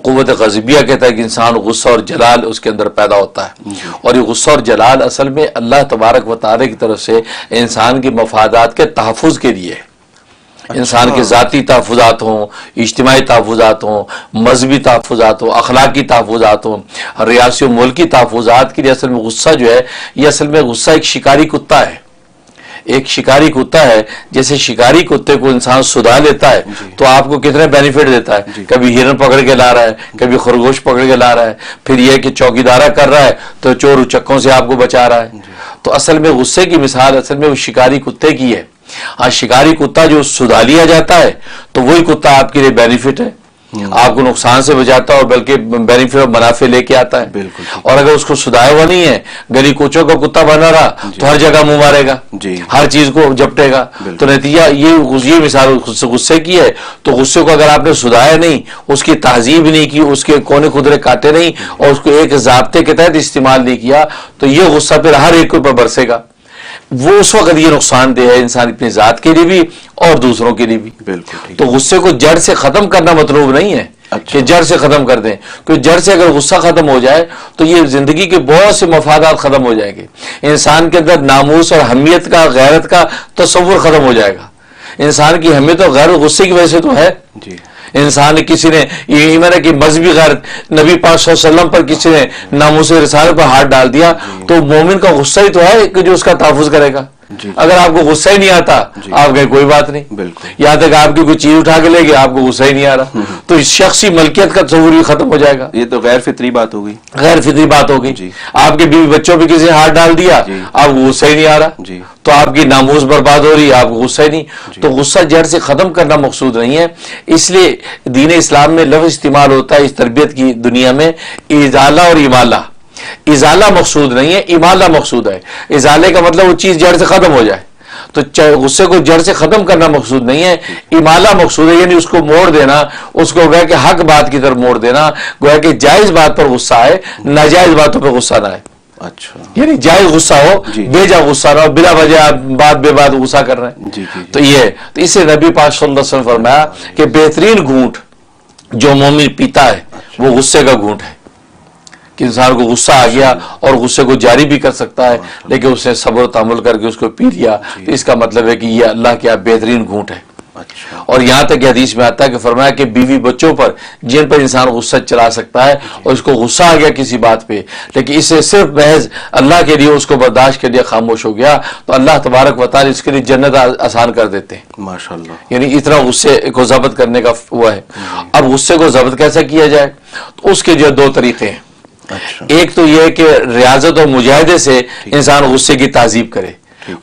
قوت غضبیہ کہتا ہے کہ انسان غصہ اور جلال اس کے اندر پیدا ہوتا ہے، اور یہ غصہ اور جلال اصل میں اللہ تبارک و تعالی کی طرف سے انسان کے مفادات کے تحفظ کے لیے ہے۔ انسان کے ذاتی تحفظات ہوں، اجتماعی تحفظات ہوں، مذہبی تحفظات ہوں، اخلاقی تحفظات ہوں، ریاسی و ملکی تحفظات کے لیے اصل میں غصہ جو ہے، یہ اصل میں غصہ ایک شکاری کتا ہے۔ ایک شکاری کتا ہے، جیسے شکاری کتے کو انسان سدھا لیتا ہے تو آپ کو کتنے بینیفٹ دیتا ہے، کبھی ہرن پکڑ کے لا رہا ہے، کبھی خرگوش پکڑ کے لا رہا ہے، پھر یہ کہ چوکیدارہ کر رہا ہے تو چور اچکوں سے آپ کو بچا رہا ہے۔ تو اصل میں غصے کی مثال اصل میں وہ شکاری کتے کی ہے۔ ہاں، شکاری کتا جو سدھا لیا جاتا ہے تو وہی کتا آپ کے لیے بینیفٹ ہے، آپ کو نقصان سے بچاتا ہے اور بلکہ بینیفٹ اور منافع لے کے آتا ہے۔ بالکل۔ اور اگر اس کو سدھایا ہوا نہیں ہے، گلی کوچوں کا کتا بنا رہا تو ہر جگہ منہ مارے گا، ہر چیز کو جپٹے گا۔ تو نتیجہ یہ مثال غصے کی ہے۔ تو غصے کو اگر آپ نے سدھایا نہیں، اس کی تہذیب نہیں کی، اس کے کونے خدرے کاٹے نہیں اور اس کو ایک ضابطے کے تحت استعمال نہیں کیا، تو یہ غصہ پھر ہر ایک کے اوپر برسے گا۔ وہ اس وقت یہ نقصان دہ ہے انسان اپنی ذات کے لیے بھی اور دوسروں کے لیے بھی۔ بالکل۔ تو غصے کو جڑ سے ختم کرنا مطلوب نہیں ہے کہ جڑ سے ختم کر دیں، کیونکہ جڑ سے اگر غصہ ختم ہو جائے تو یہ زندگی کے بہت سے مفادات ختم ہو جائیں گے، انسان کے اندر ناموس اور حمیت کا، غیرت کا تصور ختم ہو جائے گا۔ انسان کی حمیت اور غیرت غصے کی وجہ سے تو ہے۔ انسان نے کسی نے یہ ایمان ہے کہ مذہبی غیرت، نبی پاک صلی اللہ علیہ وسلم پر کسی نے ناموس رسالت پر ہاتھ ڈال دیا تو مومن کا غصہ ہی تو ہے کہ جو اس کا تحفظ کرے گا۔ اگر آپ کو غصہ ہی نہیں آتا آپ کہیں کوئی بات نہیں، یہاں تک آپ کی کوئی چیز اٹھا کے لے گئے آپ کو غصہ ہی نہیں آ رہا تو شخصی ملکیت کا تصور ہی ختم ہو جائے گا۔ یہ تو غیر فطری بات ہو گئی، غیر فطری بات ہو گئی۔ آپ کے بیوی بچوں پہ کسی نے ہاتھ ڈال دیا آپ کو غصہ ہی نہیں آ رہا تو آپ کی ناموس برباد ہو رہی ہے، آپ کو غصہ ہی نہیں۔ تو غصہ جڑ سے ختم کرنا مقصود نہیں ہے، اس لیے دین اسلام میں لفظ استعمال ہوتا ہے اس تربیت کی دنیا میں ازالہ اور امالہ۔ ازالہ مقصود نہیں ہے، امالہ مقصود ہے۔ ازالے کا مطلب وہ چیز جڑ سے ختم ہو جائے، تو غصے کو جڑ سے ختم کرنا مقصود نہیں ہے، امالہ مقصود ہے، یعنی اس کو موڑ دینا، اس کو گویا کہ حق بات کی طرف موڑ دینا، گویا کہ جائز بات پر غصہ آئے، ناجائز باتوں پہ غصہ نہ آئے۔ اچھا، یعنی جائز غصہ ہو، بے جا غصہ نہ ہو، بلا وجہ بات بے بات غصہ کر رہے ہیں۔ تو یہ تو اس سے نبی پاک صلی اللہ علیہ وسلم فرمایا کہ بہترین گھونٹ جو مومن پیتا ہے وہ غصے کا گھونٹ ہے، کہ انسان کو غصہ آ گیا اور غصے کو جاری بھی کر سکتا ہے لیکن اس نے صبر و تحمل کر کے اس کو پی لیا، تو اس کا مطلب ہے کہ یہ اللہ کے بہترین گھونٹ ہے۔ اور یہاں تک حدیث میں آتا ہے کہ فرمایا کہ بیوی بچوں پر جن پر انسان غصہ چلا سکتا ہے اور اس کو غصہ آ گیا کسی بات پہ لیکن اسے صرف محض اللہ کے لیے اس کو برداشت کے لیے خاموش ہو گیا تو اللہ تبارک و تعالی اس کے لیے جنت آسان کر دیتے ہیں ماشاءاللہ۔ یعنی اتنا غصے کو ضبط کرنے کا ہوا ہے۔ اب غصے کو ضبط کیسا کیا جائے تو اس کے جو دو طریقے ہیں۔ ایک تو یہ کہ ریاضت اور مجاہدے سے انسان غصے کی تہذیب کرے،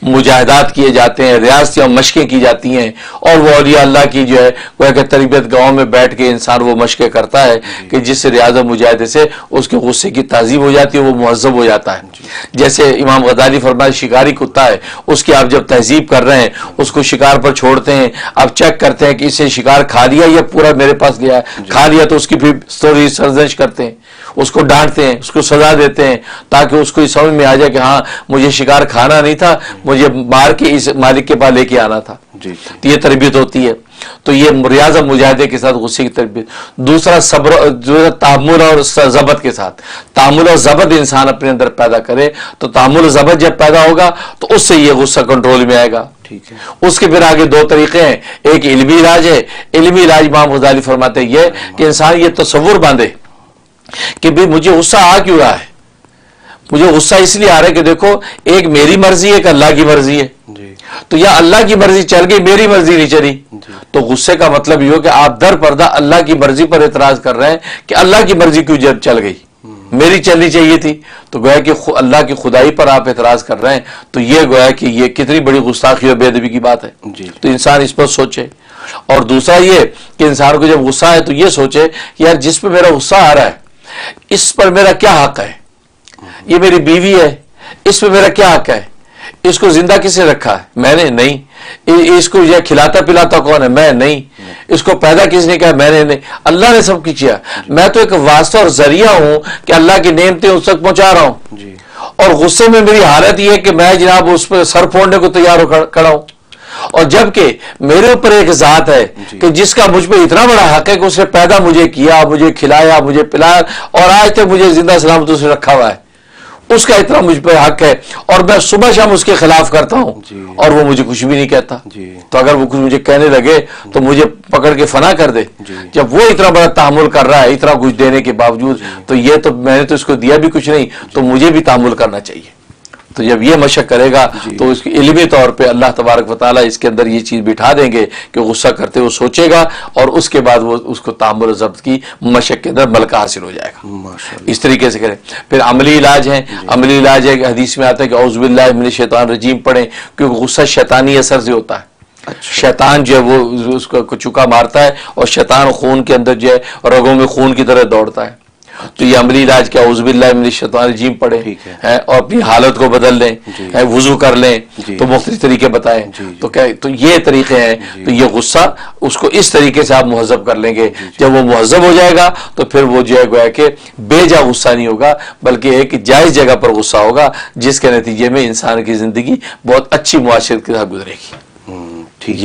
مجاہدات کیے جاتے ہیں، ریاضتیں اور مشقیں کی جاتی ہیں اور وہ اولیاء اللہ کی جو ہے وہ کہ تربیت گاؤں میں بیٹھ کے انسان وہ مشقیں کرتا ہے کہ جس سے ریاضت مجاہدے سے اس کے غصے کی تہذیب ہو جاتی ہے، وہ مہذب ہو جاتا ہے۔ جیسے امام غزالی فرمائے شکاری کتا ہے، اس کی آپ جب تہذیب کر رہے ہیں اس کو شکار پر چھوڑتے ہیں، آپ چیک کرتے ہیں کہ اسے شکار کھا لیا یا پورا میرے پاس گیا ہے، کھا لیا تو اس کی پھر سوری سرزنش کرتے ہیں، اس کو ڈانٹتے ہیں، اس کو سزا دیتے ہیں تاکہ اس کو سمجھ میں آ جائے کہ ہاں مجھے شکار کھانا نہیں تھا، مجھے مار کے اس مالک کے پاس لے کے آنا تھا۔ تو یہ تربیت ہوتی ہے۔ تو یہ ریاضت مجاہدے کے ساتھ غصے کی تربیت۔ دوسرا صبر، تحمل اور ضبط کے ساتھ، تحمل اور ضبط انسان اپنے اندر پیدا کرے تو تحمل و ضبط جب پیدا ہوگا تو اس سے یہ غصہ کنٹرول میں آئے گا۔ ٹھیک ہے، اس کے پھر آگے دو طریقے ہیں، ایک علمی علاج ہے۔ علمی علاج امام غزالی فرماتے ہیں یہ کہ انسان یہ تصور باندھے کہ بھی مجھے غصہ آ کیوں رہا ہے، مجھے غصہ اس لیے آ رہا ہے کہ دیکھو ایک میری مرضی ہے ایک اللہ کی مرضی ہے، تو یا اللہ کی مرضی چل گئی میری مرضی نہیں چلی، تو غصے کا مطلب یہ ہو کہ آپ در پردہ اللہ کی مرضی پر اعتراض کر رہے ہیں کہ اللہ کی مرضی کیوں جب چل گئی، میری چلنی چاہیے تھی، تو گویا کہ اللہ کی خدائی پر آپ اعتراض کر رہے ہیں، تو یہ گویا کہ یہ کتنی بڑی گستاخی اور بے ادبی کی بات ہے۔ تو انسان اس پر سوچے۔ اور دوسرا یہ کہ انسان کو جب غصہ ہے تو یہ سوچے کہ یار جس پہ میرا غصہ آ رہا ہے اس پر میرا کیا حق ہے، یہ میری بیوی ہے اس پہ میرا کیا حق ہے، اس کو زندہ کس نے رکھا ہے، میں نے نہیں، اس کو یہ کھلاتا پلاتا کون ہے، میں نہیں، اس کو پیدا کس نے کیا، میں نے نہیں، اللہ نے سب کچھ کیا، میں تو ایک واسطہ اور ذریعہ ہوں کہ اللہ کی نعمتیں اس تک پہنچا رہا ہوں۔ اور غصے میں میری حالت یہ ہے کہ میں جناب اس پہ سر پھوڑنے کو تیار کھڑا ہوں، اور جبکہ میرے اوپر ایک ذات ہے کہ جس کا مجھ پہ اتنا بڑا حق ہے کہ اس نے پیدا مجھے کیا، مجھے کھلایا، مجھے پلایا اور آج تک مجھے زندہ سلامت سے رکھا ہوا ہے، اس کا اتنا مجھ پہ حق ہے، اور میں صبح شام اس کے خلاف کرتا ہوں اور وہ مجھے کچھ بھی نہیں کہتا. تو اگر وہ کچھ مجھے کہنے لگے تو مجھے پکڑ کے فنا کر دے. جب وہ اتنا بڑا تحمل کر رہا ہے اتنا کچھ دینے کے باوجود، تو یہ تو میں نے تو اس کو دیا بھی کچھ نہیں، تو مجھے بھی تحمل کرنا چاہیے. تو جب یہ مشق کرے گا تو اس کی علمی طور پہ اللہ تبارک و تعالیٰ اس کے اندر یہ چیز بٹھا دیں گے کہ غصہ کرتے وہ سوچے گا، اور اس کے بعد وہ اس کو تحمل و ضبط کی مشق کے اندر ملکہ حاصل ہو جائے گا. اس طریقے سے کریں. پھر عملی علاج ہیں. عملی علاج ہے کہ حدیث میں آتا ہے کہ اعوذ باللہ من الشیطان الرجیم پڑھیں، کیونکہ غصہ شیطانی اثر سے ہوتا ہے. شیطان جو ہے وہ اس کو چکا مارتا ہے، اور شیطان خون کے اندر جو ہے رگوں میں خون کی طرح دوڑتا ہے. تو یہ عملی علاج کیا، اعوذ باللہ من الشیطان الرجیم پڑھیں اور اپنی حالت کو بدل لیں، وضو کر لیں. تو مختلف طریقے بتائیں. تو یہ طریقے ہیں. تو یہ غصہ اس کو اس طریقے سے آپ مہذب کر لیں گے. جب وہ مہذب ہو جائے گا تو پھر وہ جو ہے گویا کہ بے جا غصہ نہیں ہوگا، بلکہ ایک جائز جگہ پر غصہ ہوگا، جس کے نتیجے میں انسان کی زندگی بہت اچھی معاشرت کے ساتھ گزرے گی.